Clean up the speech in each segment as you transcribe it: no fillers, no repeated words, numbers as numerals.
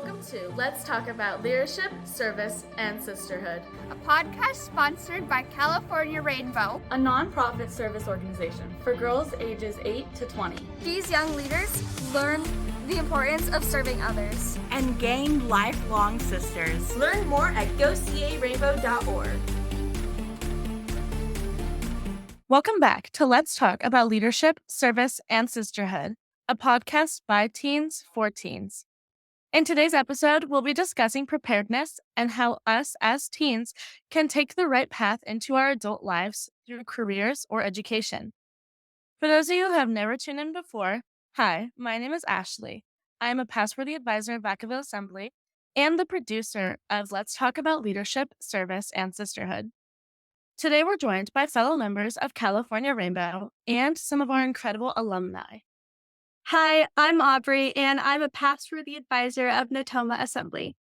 Welcome to Let's Talk About Leadership, Service, and Sisterhood, a podcast sponsored by California Rainbow, a nonprofit service organization for girls ages 8 to 20. These young leaders learn the importance of serving others and gain lifelong sisters. Learn more at gocarainbow.org. Welcome back to Let's Talk About Leadership, Service, and Sisterhood, a podcast by teens for teens. In today's episode, we'll be discussing preparedness and how us as teens can take the right path into our adult lives through careers or education. For those of you who have never tuned in before, hi, my name is Ashley. I am a past-worthy advisor of Vacaville Assembly and the producer of Let's Talk About Leadership, Service, and Sisterhood. Today, we're joined by fellow members of California Rainbow and some of our incredible alumni. Hi, I'm Aubrey, and I'm a past-worthy advisor of Natoma Assembly.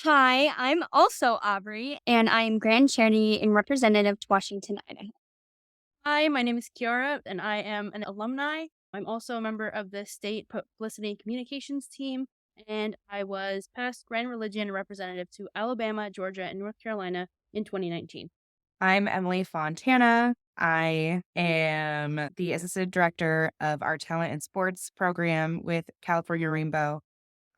Hi, I'm also Aubrey, and I'm Grand Charity and Representative to Washington, Idaho. Hi, my name is Kiara, and I am an alumni. I'm also a member of the State Publicity and Communications team, and I was past Grand Religion Representative to Alabama, Georgia, and North Carolina in 2019. I'm Emily Fontana. I am the Assistant Director of our Talent and Sports program with California Rainbow.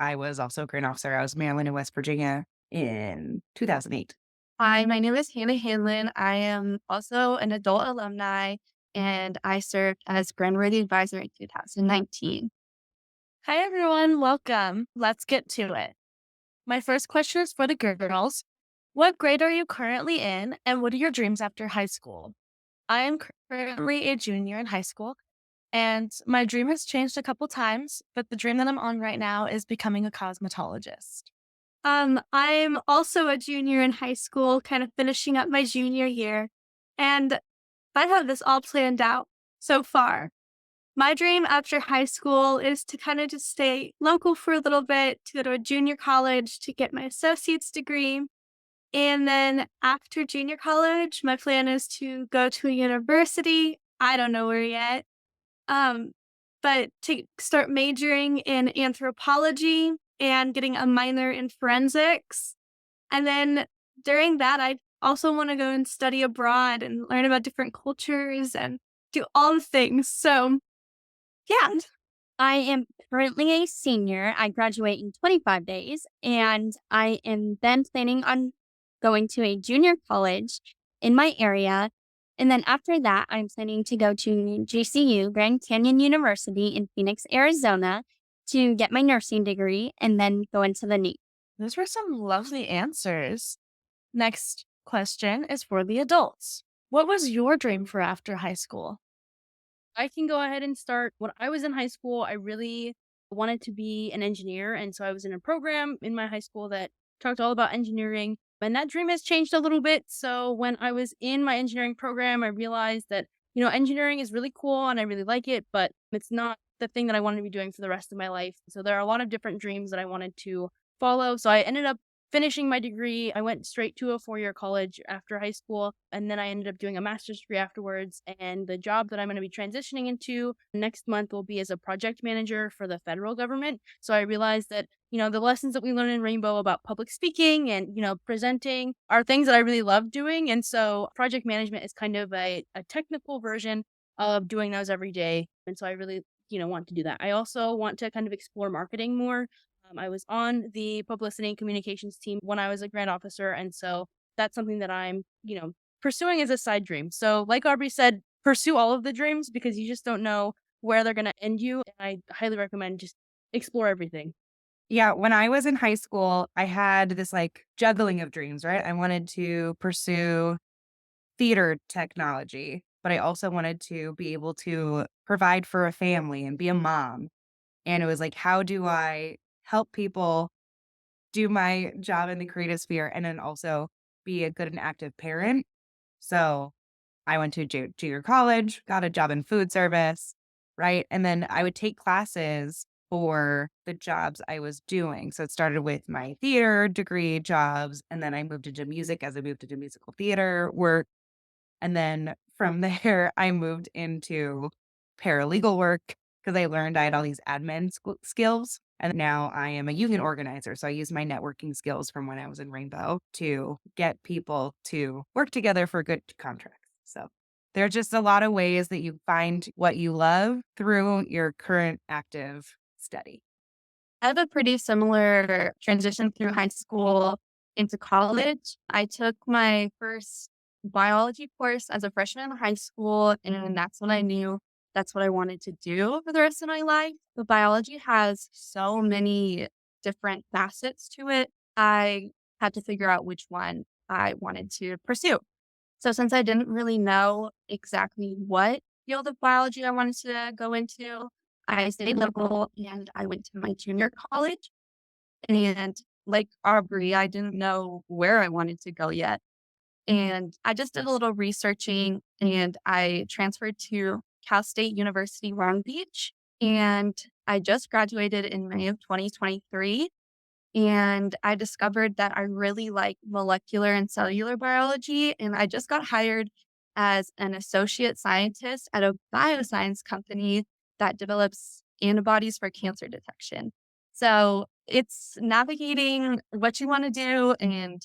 I was also a grant officer. I was Maryland and West Virginia in 2008. Hi, my name is Hannah Hanlon. I am also an adult alumni, and I served as Grand Ready Advisor in 2019. Hi, everyone. Welcome. Let's get to it. My first question is for the girls. What grade are you currently in, and what are your dreams after high school? I am currently a junior in high school, and my dream has changed a couple times, but the dream that I'm on right now is becoming a cosmetologist. I'm also a junior in high school, kind of finishing up my junior year, and I have this all planned out so far. My dream after high school is to kind of just stay local for a little bit, to go to a junior college, to get my associate's degree. And then after junior college, my plan is to go to a university. I don't know where yet. But to start majoring in anthropology and getting a minor in forensics. And then during that, I also want to go and study abroad and learn about different cultures and do all the things. So, yeah. I am currently a senior. I graduate in 25 days, and I am then planning on going to a junior college in my area. And then after that, I'm planning to go to GCU, Grand Canyon University in Phoenix, Arizona, to get my nursing degree and then go into the NEET. Those were some lovely answers. Next question is for the adults. What was your dream for after high school? I can go ahead and start. When I was in high school, I really wanted to be an engineer, and so I was in a program in my high school that talked all about engineering. And that dream has changed a little bit. So when I was in my engineering program, I realized that, engineering is really cool and I really like it, but it's not the thing that I wanted to be doing for the rest of my life. So there are a lot of different dreams that I wanted to follow. So I ended up finishing my degree. I went straight to a 4-year college after high school, and then I ended up doing a master's degree afterwards. And the job that I'm going to be transitioning into next month will be as a project manager for the federal government. So I realized that, the lessons that we learn in Rainbow about public speaking and, presenting are things that I really love doing. And so project management is kind of a technical version of doing those every day. And so I really, want to do that. I also want to kind of explore marketing more. I was on the publicity and communications team when I was a grant officer. And so that's something that I'm, pursuing as a side dream. So like Aubrey said, pursue all of the dreams because you just don't know where they're going to end you. And I highly recommend just explore everything. Yeah, when I was in high school, I had this juggling of dreams, right? I wanted to pursue theater technology, but I also wanted to be able to provide for a family and be a mom. And it was how do I help people do my job in the creative sphere and then also be a good and active parent? So I went to junior college, got a job in food service, right? And then I would take classes for the jobs I was doing. So it started with my theater degree jobs, and then I moved into music as I moved into musical theater work. And then from there, I moved into paralegal work because I learned I had all these admin skills. And now I am a union organizer. So I use my networking skills from when I was in Rainbow to get people to work together for good contracts. So there are just a lot of ways that you find what you love through your current active study. I have a pretty similar transition through high school into college. I took my first biology course as a freshman in high school, and that's what I knew that's what I wanted to do for the rest of my life. But biology has so many different facets to it. I had to figure out which one I wanted to pursue. So since I didn't really know exactly what field of biology I wanted to go into, I stayed local and I went to my junior college. And like Aubrey, I didn't know where I wanted to go yet. And I just did a little researching and I transferred to Cal State University, Long Beach. And I just graduated in May of 2023. And I discovered that I really like molecular and cellular biology. And I just got hired as an associate scientist at a bioscience company that develops antibodies for cancer detection. So it's navigating what you want to do and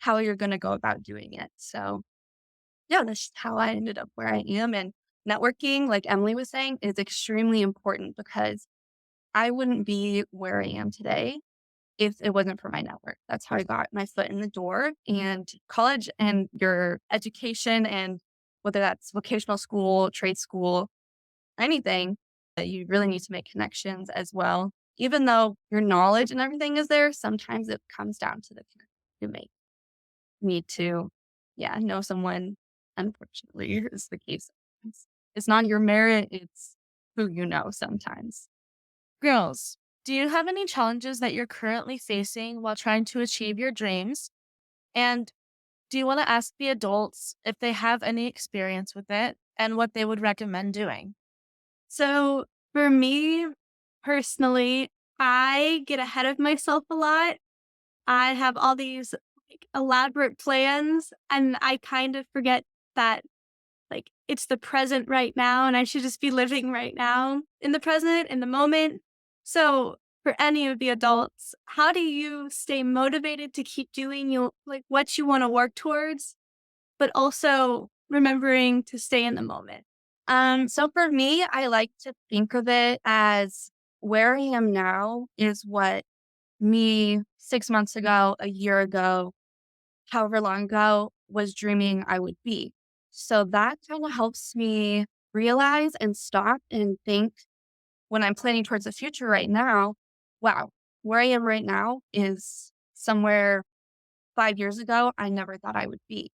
how you're going to go about doing it. So, yeah, that's just how I ended up where I am. And networking, like Emily was saying, is extremely important because I wouldn't be where I am today if it wasn't for my network. That's how I got my foot in the door. And college and your education, and whether that's vocational school, trade school, anything, that you really need to make connections as well. Even though your knowledge and everything is there, sometimes it comes down to the connection you make. You need to, know someone. Unfortunately, is the case. It's not your merit, it's who you know sometimes. Girls, do you have any challenges that you're currently facing while trying to achieve your dreams? And do you want to ask the adults if they have any experience with it and what they would recommend doing? So for me personally, I get ahead of myself a lot. I have all these elaborate plans and I kind of forget that it's the present right now and I should just be living right now in the present, in the moment. So for any of the adults, how do you stay motivated to keep doing what you want to work towards, but also remembering to stay in the moment? So for me, I like to think of it as where I am now is what me 6 months ago, a year ago, however long ago, was dreaming I would be. So that kind of helps me realize and stop and think when I'm planning towards the future right now, wow, where I am right now is somewhere 5 years ago I never thought I would be.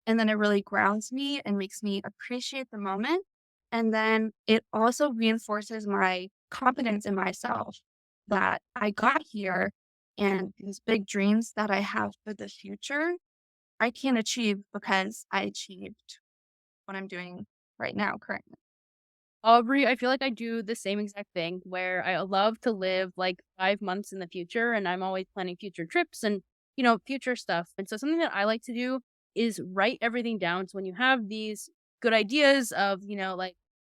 And then it really grounds me and makes me appreciate the moment. And then it also reinforces my confidence in myself that I got here and these big dreams that I have for the future, I can achieve because I achieved what I'm doing right now currently. Aubrey, I feel like I do the same exact thing where I love to live like 5 months in the future and I'm always planning future trips and, future stuff. And so something that I like to do is write everything down. So when you have these good ideas of,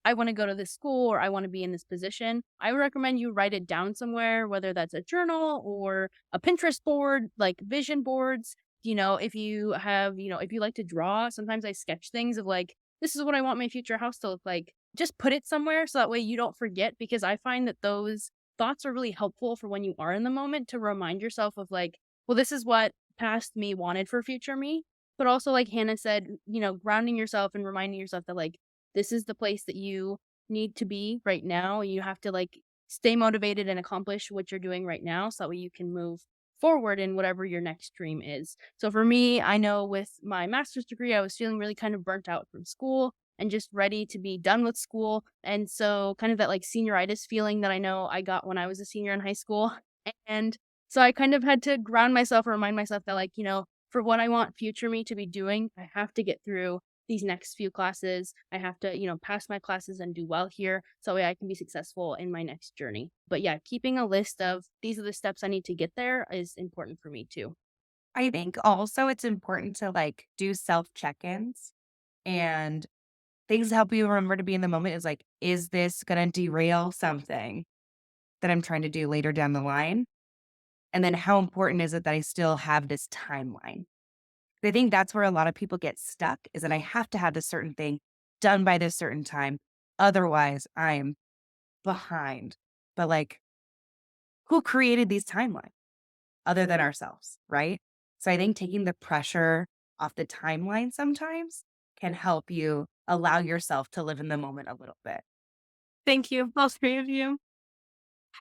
I want to go to this school or I want to be in this position, I would recommend you write it down somewhere, whether that's a journal or a Pinterest board, like vision boards. If you have, if you like to draw, sometimes I sketch things of like, this is what I want my future house to look like. Just put it somewhere so that way you don't forget, because I find that those thoughts are really helpful for when you are in the moment to remind yourself of like, well, this is what past me wanted for future me. But also, like Hannah said, grounding yourself and reminding yourself that like, this is the place that you need to be right now. You have to like stay motivated and accomplish what you're doing right now so that way you can move forward in whatever your next dream is. So for me, I know with my master's degree, I was feeling really kind of burnt out from school and just ready to be done with school. And so kind of that like senioritis feeling that I know I got when I was a senior in high school. And so I kind of had to ground myself or remind myself that like, for what I want future me to be doing, I have to get through these next few classes. I have to, pass my classes and do well here so that way I can be successful in my next journey. But yeah, keeping a list of these are the steps I need to get there is important for me too. I think also it's important to like do self check ins and things help you remember to be in the moment is like, is this going to derail something that I'm trying to do later down the line? And then how important is it that I still have this timeline? I think that's where a lot of people get stuck, is that I have to have this certain thing done by this certain time. Otherwise, I'm behind. But like, who created these timelines other than ourselves, right? So I think taking the pressure off the timeline sometimes can help you allow yourself to live in the moment a little bit. Thank you, all three of you.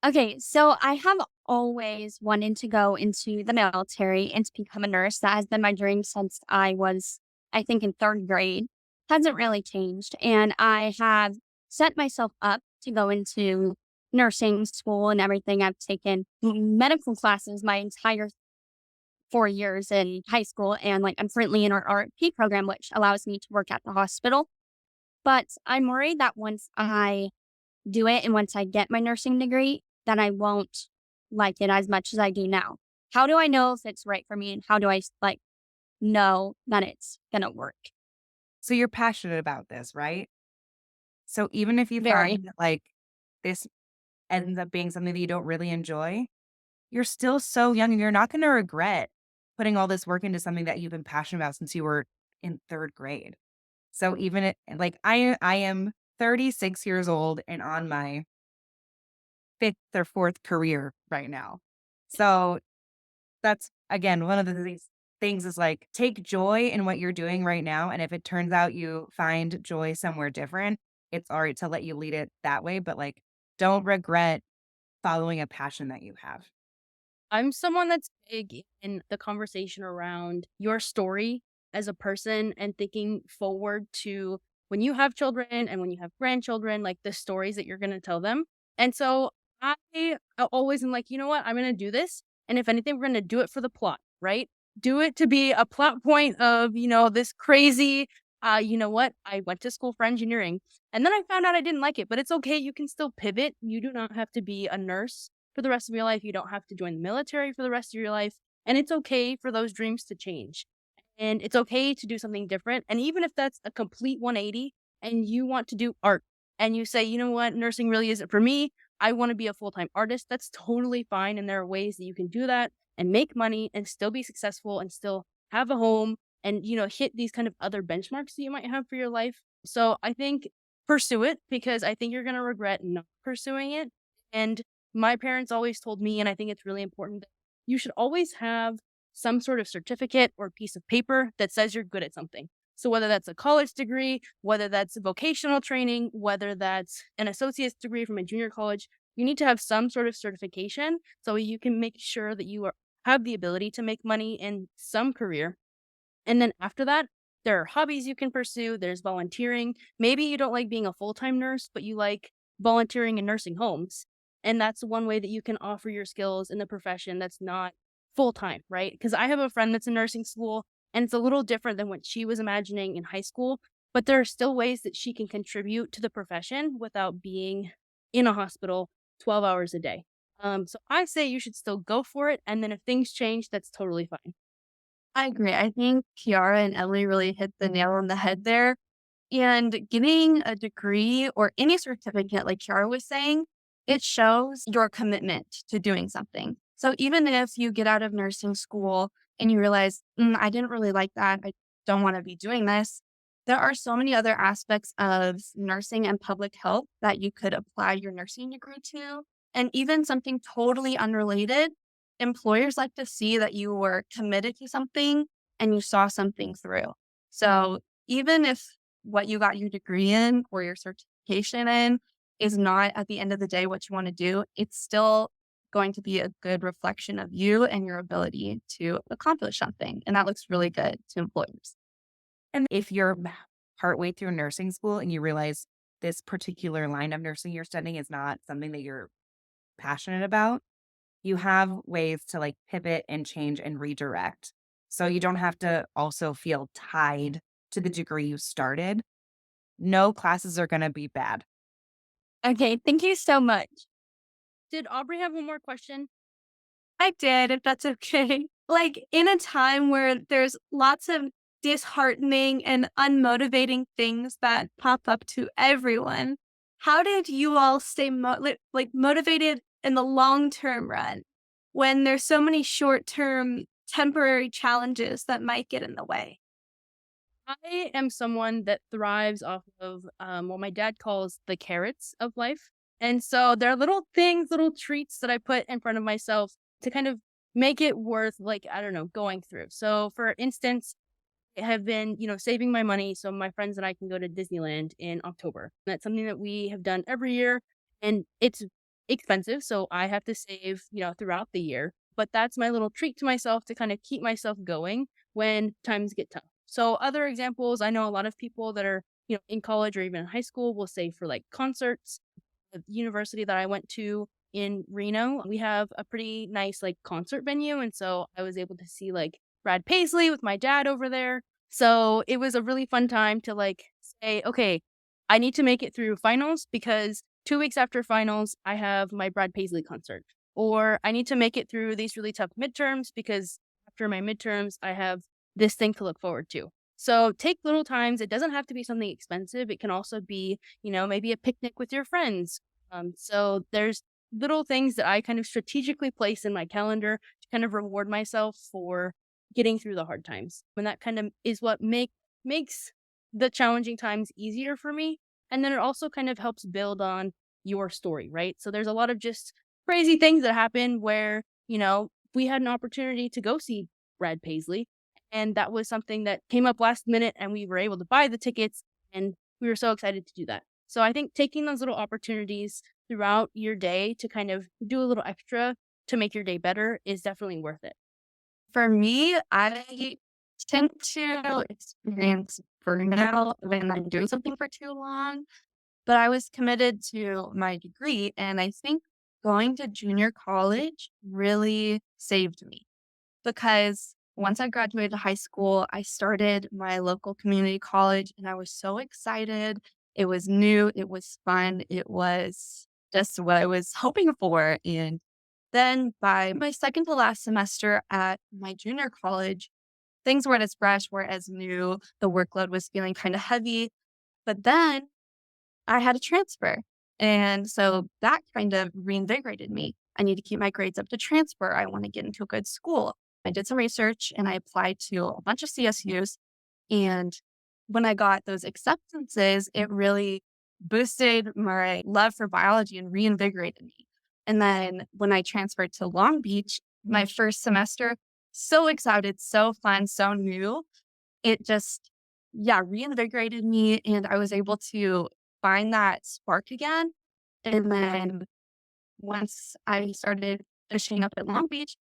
Okay, so I have always wanted to go into the military and to become a nurse. That has been my dream since I was, I think, in third grade. Hasn't really changed. And I have set myself up to go into nursing school and everything. I've taken medical classes my entire 4 years in high school. And like I'm currently in our RP program, which allows me to work at the hospital. But I'm worried that once I do it and once I get my nursing degree, that I won't like it as much as I do now. How do I know if it's right for me, and how do I like know that it's gonna work? So you're passionate about this, right? So even if you Very. find like this ends up being something that you don't really enjoy, you're still so young and you're not going to regret putting all this work into something that you've been passionate about since you were in third grade. So even like I am 36 years old and on my fifth or fourth career right now. So that's again one of the things is like, take joy in what you're doing right now. And if it turns out you find joy somewhere different, it's all right to let you lead it that way. But like, don't regret following a passion that you have. I'm someone that's big in the conversation around your story as a person and thinking forward to when you have children and when you have grandchildren, like the stories that you're going to tell them. And so I always am like, you know what? I'm going to do this. And if anything, we're going to do it for the plot, right? Do it to be a plot point of, this crazy, you know what? I went to school for engineering and then I found out I didn't like it, but it's okay. You can still pivot. You do not have to be a nurse for the rest of your life. You don't have to join the military for the rest of your life. And it's okay for those dreams to change. And it's okay to do something different. And even if that's a complete 180 and you want to do art and you say, you know what, nursing really isn't for me, I want to be a full-time artist, that's totally fine. And there are ways that you can do that and make money and still be successful and still have a home and, hit these kind of other benchmarks that you might have for your life. So I think pursue it, because I think you're going to regret not pursuing it. And my parents always told me, and I think it's really important, that you should always have some sort of certificate or piece of paper that says you're good at something. So whether that's a college degree, whether that's vocational training, whether that's an associate's degree from a junior college, you need to have some sort of certification so you can make sure that you have the ability to make money in some career. And then after that, there are hobbies you can pursue. There's volunteering. Maybe you don't like being a full-time nurse, but you like volunteering in nursing homes. And that's one way that you can offer your skills in the profession that's not full-time, right? Because I have a friend that's in nursing school, and it's a little different than what she was imagining in high school, but there are still ways that she can contribute to the profession without being in a hospital 12 hours a day. So I say you should still go for it, and then if things change, that's totally fine. I agree. I think Kiara and Emily really hit the nail on the head there. And getting a degree or any certificate, like Kiara was saying, it shows your commitment to doing something. So even if you get out of nursing school and you realize, I didn't really like that, I don't want to be doing this, there are so many other aspects of nursing and public health that you could apply your nursing degree to. And even something totally unrelated, employers like to see that you were committed to something and you saw something through. So even if what you got your degree in or your certification in is not at the end of the day what you want to do, it's still going to be a good reflection of you and your ability to accomplish something. And that looks really good to employers. And if you're partway through nursing school and you realize this particular line of nursing you're studying is not something that you're passionate about, you have ways to like pivot and change and redirect. So you don't have to also feel tied to the degree you started. No classes are going to be bad. Okay, thank you so much. Did Aubrey have one more question? I did, if that's okay. Like in a time where there's lots of disheartening and unmotivating things that pop up to everyone. How did you all stay motivated in the long-term run when there's so many short-term temporary challenges that might get in the way? I am someone that thrives off of what my dad calls the carrots of life. And so there are little things, little treats that I put in front of myself to kind of make it worth, like, I don't know, going through. So for instance, I have been, saving my money so my friends and I can go to Disneyland in October. That's something that we have done every year, and it's expensive, so I have to save, throughout the year. But that's my little treat to myself to kind of keep myself going when times get tough. So other examples, I know a lot of people that are, in college or even in high school will save for like concerts. The university that I went to in Reno, we have a pretty nice like concert venue, and so I was able to see like Brad Paisley with my dad over there. So it was a really fun time to like say, okay, I need to make it through finals because 2 weeks after finals, I have my Brad Paisley concert. Or I need to make it through these really tough midterms because after my midterms, I have this thing to look forward to. So take little times. It doesn't have to be something expensive. It can also be, maybe a picnic with your friends. So there's little things that I kind of strategically place in my calendar to kind of reward myself for getting through the hard times. And that kind of is what makes the challenging times easier for me. And then it also kind of helps build on your story, right? So there's a lot of just crazy things that happen where, we had an opportunity to go see Brad Paisley. And that was something that came up last minute and we were able to buy the tickets and we were so excited to do that. So I think taking those little opportunities throughout your day to kind of do a little extra to make your day better is definitely worth it. For me, I tend to experience burnout when I'm doing something for too long, but I was committed to my degree, and I think going to junior college really saved me because once I graduated high school, I started my local community college, and I was so excited. It was new, it was fun, it was just what I was hoping for, and then by my second to last semester at my junior college, things weren't as fresh, weren't as new. The workload was feeling kind of heavy. But then I had a transfer. And so that kind of reinvigorated me. I need to keep my grades up to transfer. I want to get into a good school. I did some research and I applied to a bunch of CSUs. And when I got those acceptances, it really boosted my love for biology and reinvigorated me. And then when I transferred to Long Beach, my first semester, so excited, so fun, so new. It just, reinvigorated me. And I was able to find that spark again. And then once I started finishing up at Long Beach,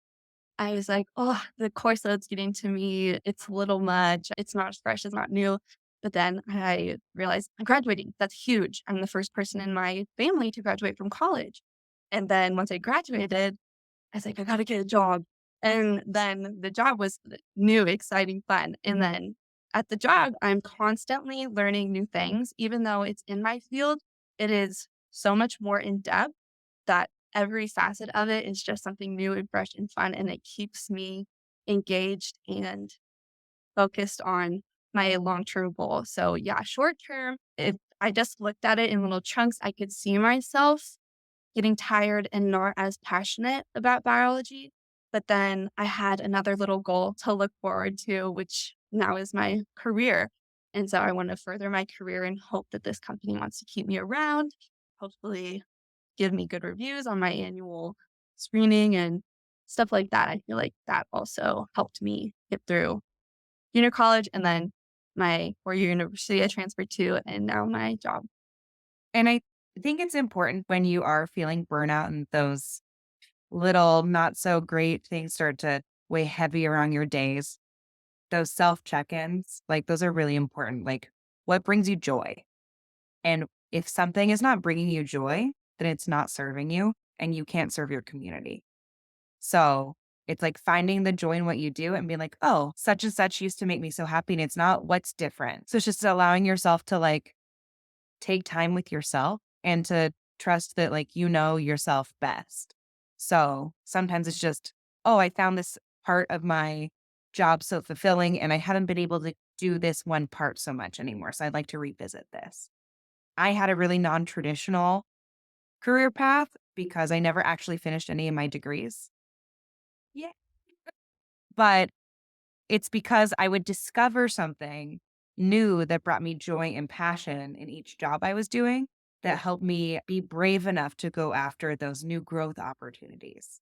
I was like, oh, the course load's getting to me. It's a little much. It's not as fresh, it's not new. But then I realized I'm graduating. That's huge. I'm the first person in my family to graduate from college. And then once I graduated, I was like, I got to get a job. And then the job was new, exciting, fun. And then at the job, I'm constantly learning new things. Even though it's in my field, it is so much more in depth that every facet of it is just something new and fresh and fun. And it keeps me engaged and focused on my long-term goal. So yeah, short term, if I just looked at it in little chunks, I could see myself getting tired and not as passionate about biology. But then I had another little goal to look forward to, which now is my career. And so I want to further my career and hope that this company wants to keep me around, hopefully give me good reviews on my annual screening and stuff like that. I feel like that also helped me get through junior college and then my 4-year university I transferred to and now my job. And I think it's important when you are feeling burnout and those little not so great things start to weigh heavy around your days. Those self check-ins, like those are really important. Like what brings you joy? And if something is not bringing you joy, then it's not serving you and you can't serve your community. So it's like finding the joy in what you do and being like, oh, such and such used to make me so happy. And it's not what's different. So it's just allowing yourself to like take time with yourself and to trust that like you know yourself best. So sometimes it's just, oh, I found this part of my job so fulfilling, and I haven't been able to do this one part so much anymore. So I'd like to revisit this. I had a really non-traditional career path because I never actually finished any of my degrees. Yeah. But it's because I would discover something new that brought me joy and passion in each job I was doing that helped me be brave enough to go after those new growth opportunities.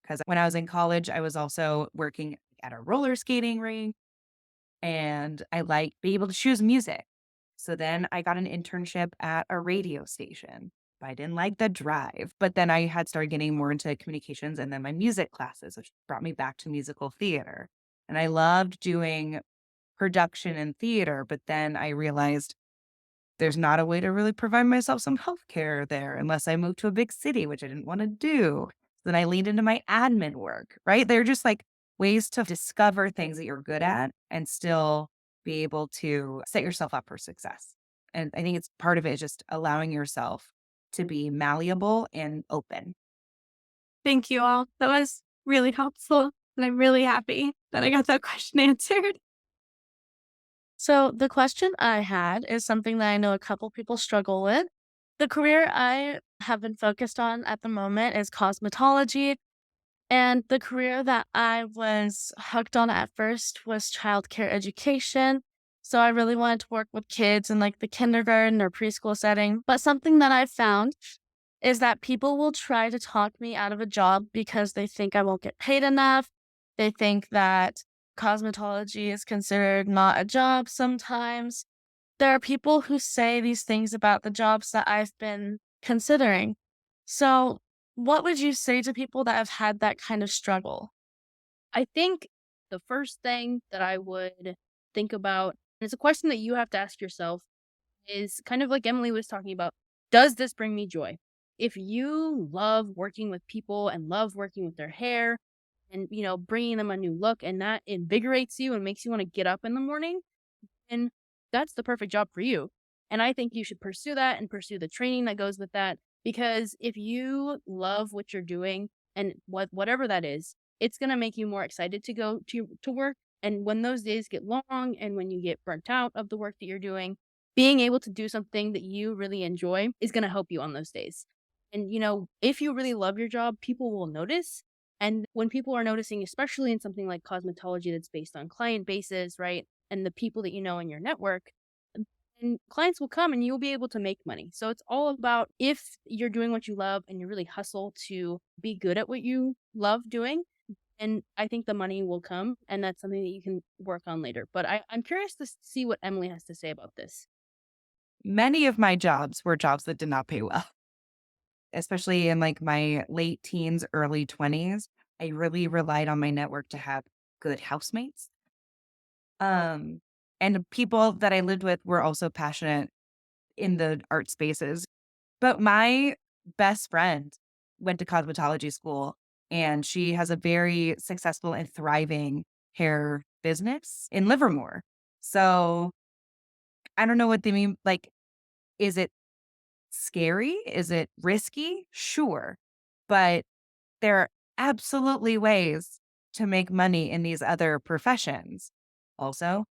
Because when I was in college, I was also working at a roller skating rink and I like be able to choose music. So then I got an internship at a radio station. I didn't like the drive, but then I had started getting more into communications and then my music classes, which brought me back to musical theater. And I loved doing production and theater, but then I realized there's not a way to really provide myself some health care there unless I moved to a big city, which I didn't want to do. Then I leaned into my admin work, right? They're just like ways to discover things that you're good at and still be able to set yourself up for success. And I think it's part of it is just allowing yourself to be malleable and open. Thank you all. That was really helpful. And I'm really happy that I got that question answered. So the question I had is something that I know a couple people struggle with. The career I have been focused on at the moment is cosmetology. And the career that I was hooked on at first was childcare education. So I really wanted to work with kids in like the kindergarten or preschool setting. But something that I found is that people will try to talk me out of a job because they think I won't get paid enough. They think that cosmetology is considered not a job sometimes. There are people who say these things about the jobs that I've been considering. So, what would you say to people that have had that kind of struggle? I think the first thing that I would think about, and it's a question that you have to ask yourself, is kind of like Emily was talking about, does this bring me joy? If you love working with people and love working with their hair and, bringing them a new look and that invigorates you and makes you want to get up in the morning, then that's the perfect job for you. And I think you should pursue that and pursue the training that goes with that. Because if you love what you're doing and whatever that is, it's going to make you more excited to go to work. And when those days get long and when you get burnt out of the work that you're doing, being able to do something that you really enjoy is going to help you on those days. And, if you really love your job, people will notice. And when people are noticing, especially in something like cosmetology that's based on client bases, right? And the people that you know in your network, and clients will come and you'll be able to make money. So it's all about if you're doing what you love and you really hustle to be good at what you love doing. And I think the money will come and that's something that you can work on later. But I'm curious to see what Emily has to say about this. Many of my jobs were jobs that did not pay well, especially in like my late teens, early 20s. I really relied on my network to have good housemates. And the people that I lived with were also passionate in the art spaces. But my best friend went to cosmetology school and she has a very successful and thriving hair business in Livermore. So I don't know what they mean. Like, is it scary? Is it risky? Sure. But there are absolutely ways to make money in these other professions. Also,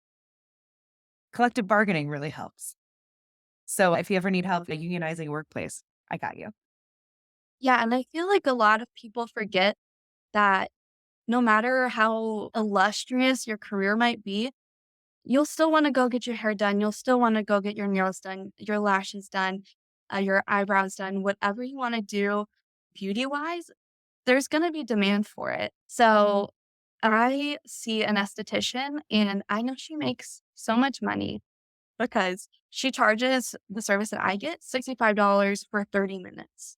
collective bargaining really helps. So if you ever need help in a unionizing workplace, I got you. Yeah, and I feel like a lot of people forget that no matter how illustrious your career might be, you'll still want to go get your hair done. You'll still want to go get your nails done, your lashes done, your eyebrows done, whatever you want to do beauty wise, there's going to be demand for it. So I see an esthetician and I know she makes so much money because she charges the service that I get $65 for 30 minutes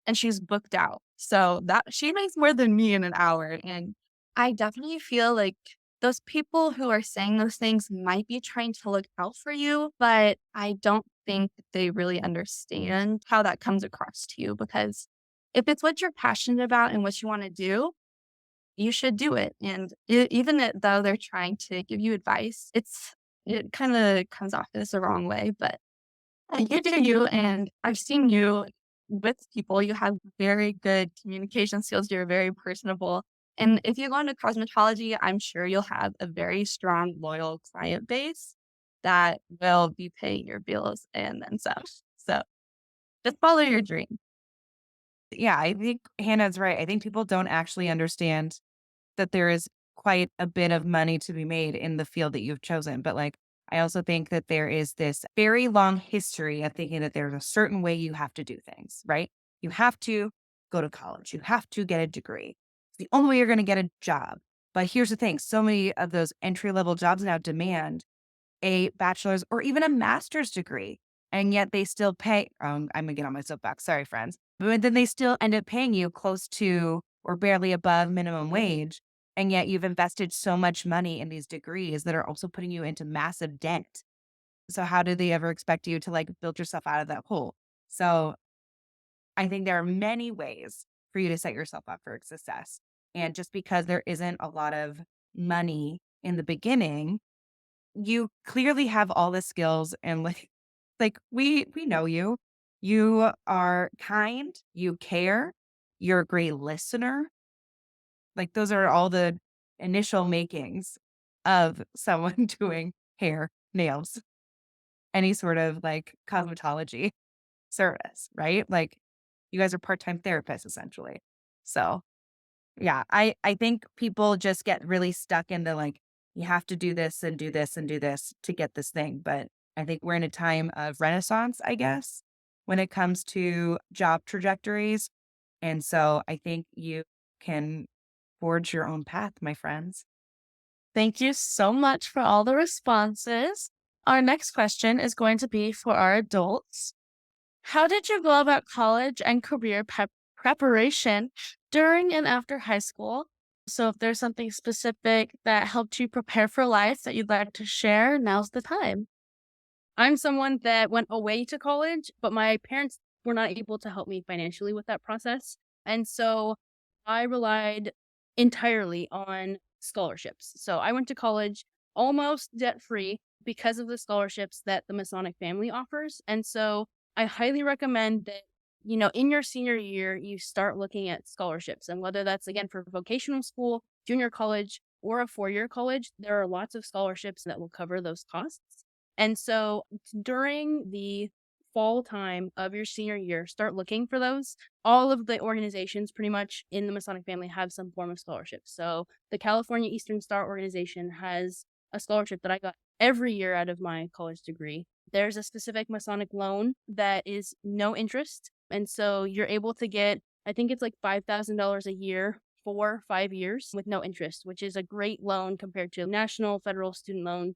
and she's booked out. So that she makes more than me in an hour. And I definitely feel like those people who are saying those things might be trying to look out for you, but I don't think that they really understand how that comes across to you because if it's what you're passionate about and what you want to do, you should do it. And though they're trying to give you advice, it kind of comes off as the wrong way, but you do you. And I've seen you with people. You have very good communication skills. You're very personable. And if you go into cosmetology, I'm sure you'll have a very strong, loyal client base that will be paying your bills and then some. So just follow your dream. Yeah, I think Hannah's right. I think people don't actually understand that there is quite a bit of money to be made in the field that you've chosen. But like, I also think that there is this very long history of thinking that there's a certain way you have to do things, right? You have to go to college, you have to get a degree. It's the only way you're going to get a job. But here's the thing, so many of those entry level jobs now demand a bachelor's or even a master's degree. And yet they still pay. I'm going to get on my soapbox. Sorry, friends. But then they still end up paying you close to or barely above minimum wage. And yet you've invested so much money in these degrees that are also putting you into massive debt. So how do they ever expect you to like build yourself out of that hole? So I think there are many ways for you to set yourself up for success. And just because there isn't a lot of money in the beginning, you clearly have all the skills and like we know you. You are kind, you care, you're a great listener. Like those are all the initial makings of someone doing hair, nails, any sort of like cosmetology service, right? Like you guys are part-time therapists essentially. So yeah, I think people just get really stuck into like, you have to do this and do this and do this to get this thing. But I think we're in a time of renaissance, I guess, when it comes to job trajectories. And so I think you can forge your own path, my friends. Thank you so much for all the responses. Our next question is going to be for our adults. How did you go about college and career preparation during and after high school? So if there's something specific that helped you prepare for life that you'd like to share, now's the time. I'm someone that went away to college, but my parents were not able to help me financially with that process. And so I relied entirely on scholarships. So I went to college almost debt free because of the scholarships that the Masonic family offers. And so I highly recommend that, in your senior year, you start looking at scholarships. And whether that's, again, for vocational school, junior college, or a 4-year college, there are lots of scholarships that will cover those costs. And so during the fall time of your senior year, start looking for those. All of the organizations pretty much in the Masonic family have some form of scholarship. So the California Eastern Star organization has a scholarship that I got every year out of my college degree. There's a specific Masonic loan that is no interest. And so you're able to get, I think it's like $5,000 a year for 5 years with no interest, which is a great loan compared to national federal student loan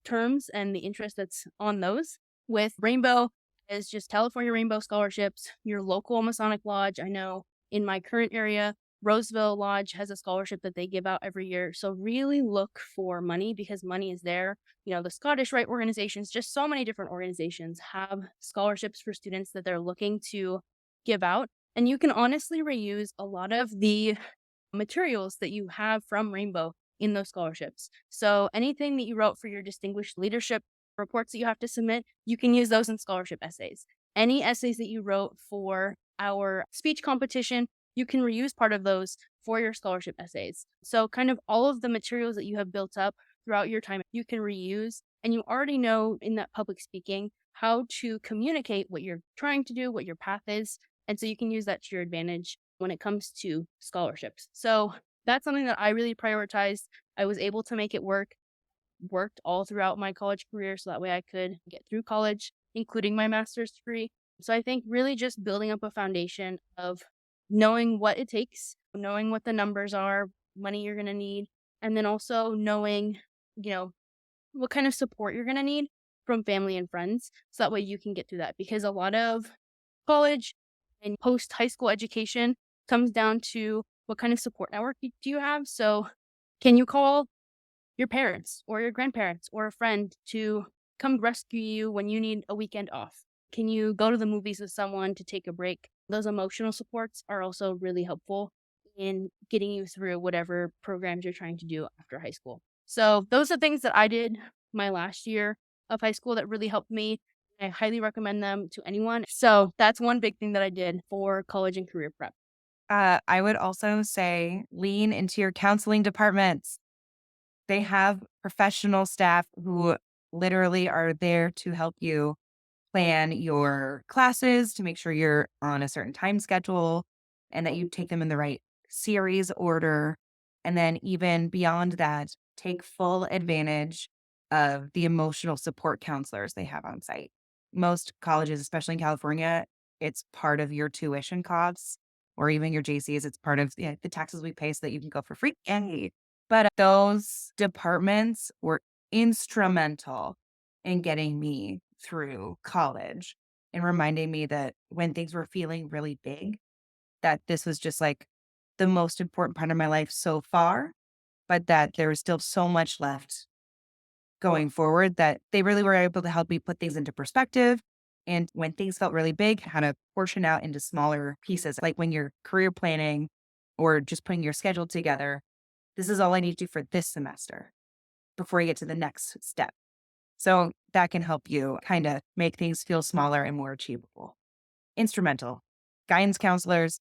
terms and the interest that's on those. With Rainbow is just California Rainbow scholarships, your local Masonic Lodge. I know in my current area, Roseville Lodge has a scholarship that they give out every year. So really look for money because money is there. The Scottish Rite organizations, just so many different organizations have scholarships for students that they're looking to give out. And you can honestly reuse a lot of the materials that you have from Rainbow in those scholarships. So anything that you wrote for your distinguished leadership reports that you have to submit, you can use those in scholarship essays. Any essays that you wrote for our speech competition, you can reuse part of those for your scholarship essays. So kind of all of the materials that you have built up throughout your time, you can reuse, and you already know in that public speaking how to communicate what you're trying to do, what your path is. And so you can use that to your advantage when it comes to scholarships. So that's something that I really prioritized. I was able to make it worked all throughout my college career so that way I could get through college, including my master's degree. So I think really just building up a foundation of knowing what it takes, knowing what the numbers are, money you're going to need, and then also knowing, what kind of support you're going to need from family and friends. So that way you can get through that, because a lot of college and post high school education comes down to what kind of support network do you have? So can you call your parents or your grandparents or a friend to come rescue you when you need a weekend off? Can you go to the movies with someone to take a break? Those emotional supports are also really helpful in getting you through whatever programs you're trying to do after high school. So those are things that I did my last year of high school that really helped me. I highly recommend them to anyone. So that's one big thing that I did for college and career prep. I would also say lean into your counseling departments. They have professional staff who literally are there to help you plan your classes to make sure you're on a certain time schedule and that you take them in the right series order. And then, even beyond that, take full advantage of the emotional support counselors they have on site. Most colleges, especially in California, it's part of your tuition costs or even your JCs. It's part of the taxes we pay so that you can go for free. Yay. But those departments were instrumental in getting me through college and reminding me that when things were feeling really big, that this was just like the most important part of my life so far, but that there was still so much left going forward, that they really were able to help me put things into perspective. And when things felt really big, how to portion out into smaller pieces. Like when you're career planning or just putting your schedule together, this is all I need to do for this semester before you get to the next step. So that can help you kind of make things feel smaller and more achievable. Instrumental. Guidance counselors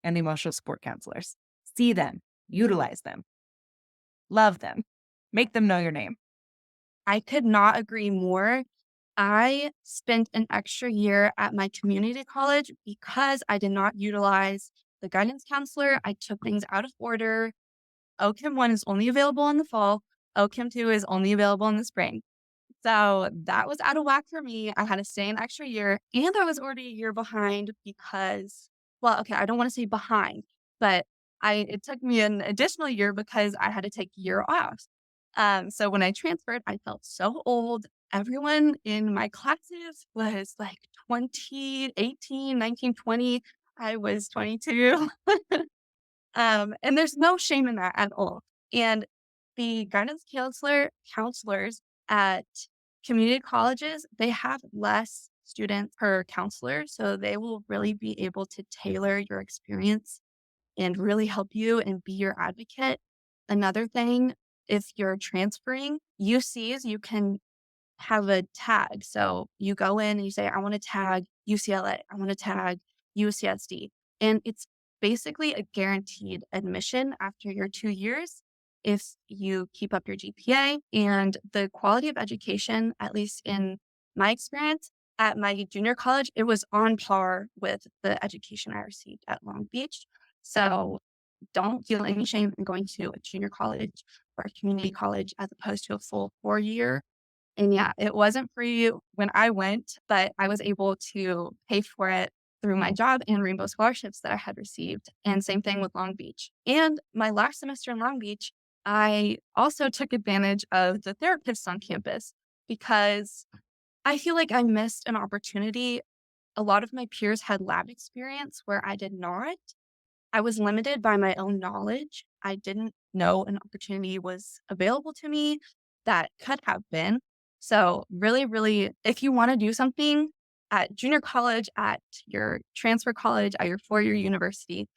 and emotional support counselors. See them, utilize them, love them, make them know your name. I could not agree more. I spent an extra year at my community college because I did not utilize the guidance counselor. I took things out of order. OChem 1 is only available in the fall. OChem 2 is only available in the spring. So that was out of whack for me. I had to stay an extra year, and I was already a year behind because, well, okay, I don't want to say behind, but it took me an additional year because I had to take a year off. So when I transferred, I felt so old. Everyone in my classes was like 20, 18, 19, 20. I was 22. And there's no shame in that at all. And the guidance counselors at community colleges, they have less students per counselor. So they will really be able to tailor your experience and really help you and be your advocate. Another thing, if you're transferring UCs, you can have a tag. So you go in and you say, I want to tag UCLA, I want to tag UCSD. And it's basically a guaranteed admission after your 2 years if you keep up your GPA. And the quality of education, at least in my experience at my junior college, it was on par with the education I received at Long Beach. So don't feel any shame in going to a junior college or a community college as opposed to a full 4 year. And yeah, it wasn't free when I went, but I was able to pay for it through my job and Rainbow scholarships that I had received. And same thing with Long Beach. And my last semester in Long Beach, I also took advantage of the therapists on campus because I feel like I missed an opportunity. A lot of my peers had lab experience where I did not. I was limited by my own knowledge. I didn't know an opportunity was available to me that could have been. So really, really, if you want to do something at junior college, at your transfer college, at your 4-year university,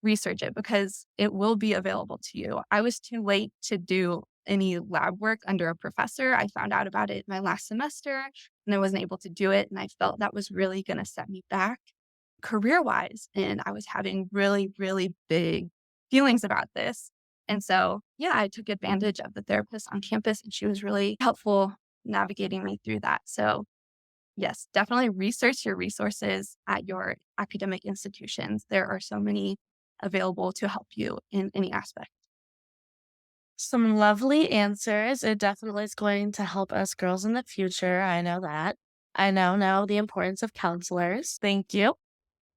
research it because it will be available to you. I was too late to do any lab work under a professor. I found out about it my last semester and I wasn't able to do it. And I felt that was really going to set me back career-wise. And I was having really, really big feelings about this. And so, yeah, I took advantage of the therapist on campus and she was really helpful navigating me through that. So yes, definitely research your resources at your academic institutions. There are so many available to help you in any aspect. Some lovely answers. It definitely is going to help us girls in the future. I know that. I now know the importance of counselors. Thank you.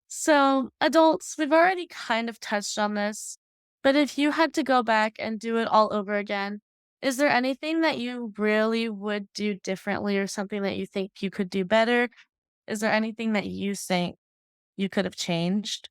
So, adults, we've already kind of touched on this, but if you had to go back and do it all over again, is there anything that you really would do differently or something that you think you could do better? Is there anything that you think you could have changed?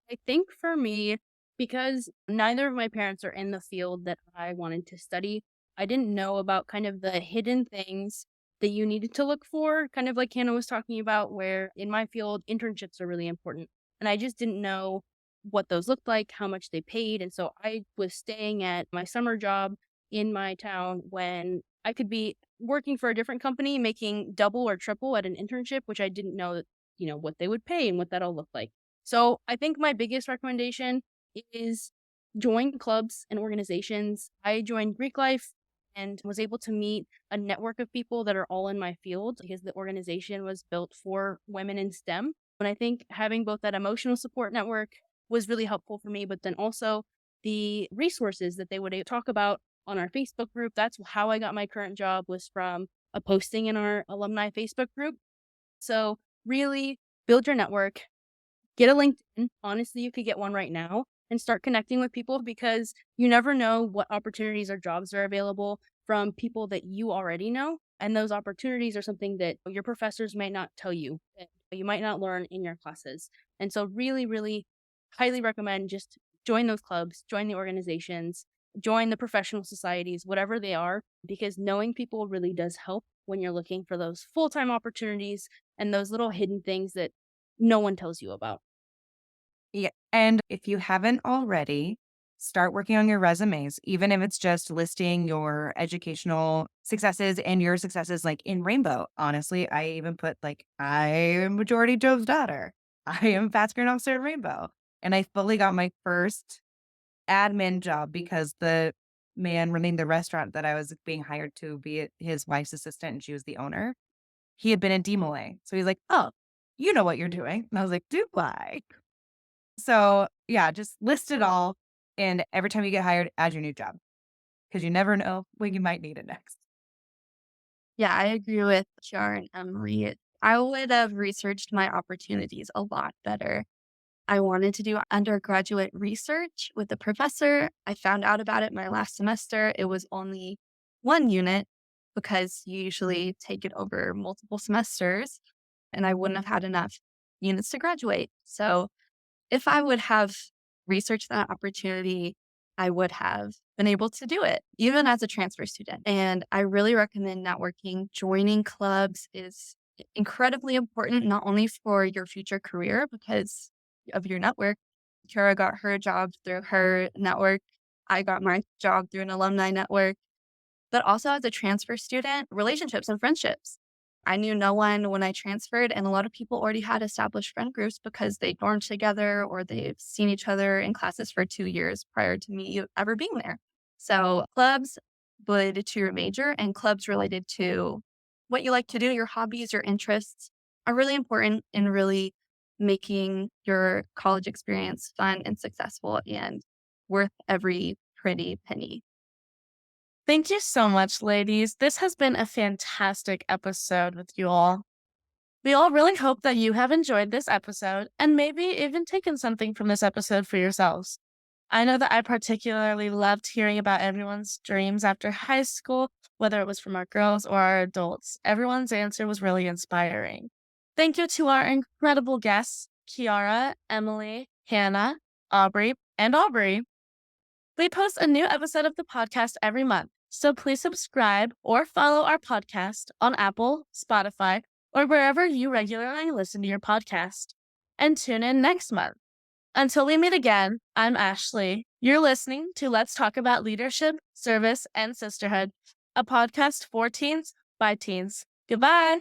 I think for me, because neither of my parents are in the field that I wanted to study, I didn't know about kind of the hidden things that you needed to look for, kind of like Hannah was talking about, where in my field, internships are really important. And I just didn't know what those looked like, how much they paid. And so I was staying at my summer job in my town when I could be working for a different company, making double or triple at an internship, which I didn't know, what they would pay and what that all looked like. So I think my biggest recommendation is join clubs and organizations. I joined Greek Life and was able to meet a network of people that are all in my field because the organization was built for women in STEM. And I think having both that emotional support network was really helpful for me, but then also the resources that they would talk about on our Facebook group. That's how I got my current job, was from a posting in our alumni Facebook group. So really build your network, get a LinkedIn. Honestly, you could get one right now and start connecting with people, because you never know what opportunities or jobs are available from people that you already know. And those opportunities are something that your professors may not tell you, that you might not learn in your classes. And so really, really highly recommend just join those clubs, join the organizations, join the professional societies, whatever they are, because knowing people really does help when you're looking for those full-time opportunities and those little hidden things that no one tells you about. Yeah. And if you haven't already, start working on your resumes, even if it's just listing your educational successes and your successes like in Rainbow. Honestly, I even put like, I am majority Joe's daughter. I am fast grade officer at Rainbow. And I fully got my first admin job because the man running the restaurant that I was being hired to be his wife's assistant, and she was the owner, he had been in DMLA. So he's like, oh, you know what you're doing. And I was like, do I? So yeah, just list it all. And every time you get hired, add your new job, because you never know when you might need it next. Yeah, I agree with Kiara and Aubree. I would have researched my opportunities a lot better. I wanted to do undergraduate research with a professor. I found out about it my last semester. It was only one unit because you usually take it over multiple semesters, and I wouldn't have had enough units to graduate. So if I would have researched that opportunity, I would have been able to do it, even as a transfer student. And I really recommend networking. Joining clubs is incredibly important, not only for your future career because of your network. Kiara got her job through her network. I got my job through an alumni network, but also as a transfer student, relationships and friendships. I knew no one when I transferred, and a lot of people already had established friend groups because they dormed together or they've seen each other in classes for 2 years prior to me ever being there. So clubs related to your major and clubs related to what you like to do, your hobbies, your interests are really important in really making your college experience fun and successful and worth every pretty penny. Thank you so much, ladies. This has been a fantastic episode with you all. We all really hope that you have enjoyed this episode and maybe even taken something from this episode for yourselves. I know that I particularly loved hearing about everyone's dreams after high school, whether it was from our girls or our adults. Everyone's answer was really inspiring. Thank you to our incredible guests, Kiara, Emily, Hannah, Aubrey, and Aubree. We post a new episode of the podcast every month, so please subscribe or follow our podcast on Apple, Spotify, or wherever you regularly listen to your podcast. And tune in next month. Until we meet again, I'm Ashley. You're listening to Let's Talk About Leadership, Service, and Sisterhood, a podcast for teens by teens. Goodbye.